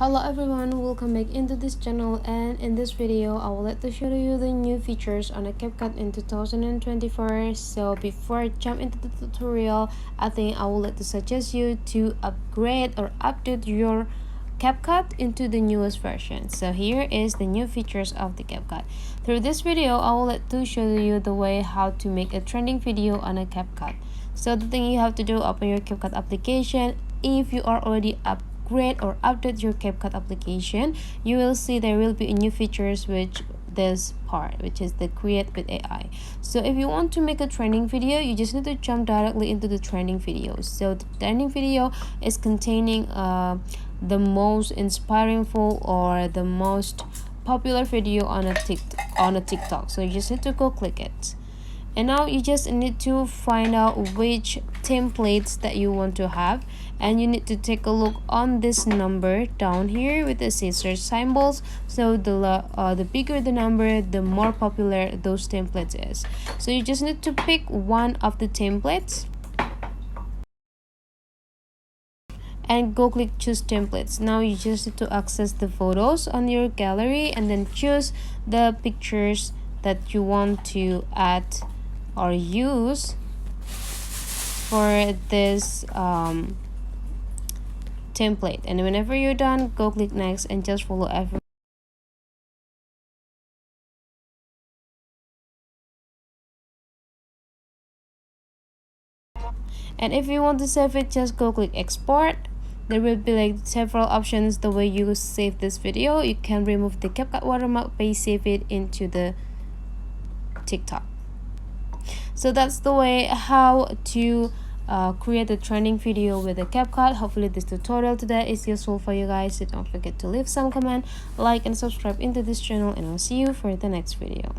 Hello everyone, welcome back into this channel, and in this video I will like to show you the new features on the Capcut in 2024. So before I jump into the tutorial, I think I would like to suggest you to upgrade or update your Capcut into the newest version. So here is the new features of the Capcut. Through this video, I will like to show you the way how to make a trending video on a Capcut. So the thing you have to do, open your Capcut application. If you are already upgrade or update your Capcut application, you will see there will be new features which this part, which is the create with AI. So if you want to make a trending video, you just need to jump directly into the trending videos. So the trending video is containing the most inspiring or the most popular video on a TikTok. So you just need to go click it. And now you just need to find out which templates that you want to have, and you need to take a look on this number down here with the scissor symbols. So the bigger the number, the more popular those templates is. So you just need to pick one of the templates and go click choose templates. Now you just need to access the photos on your gallery and then choose the pictures that you want to add or use for this template. And whenever you're done, go click next and just follow every. And if you want to save it, just go click export. There will be like several options the way you save this video. You can remove the Capcut watermark, paste save it into the TikTok. So that's the way how to create a trending video with a Capcut. Hopefully this tutorial today is useful for you guys. So don't forget to leave some comment, like and subscribe into this channel, and I'll see you for the next video.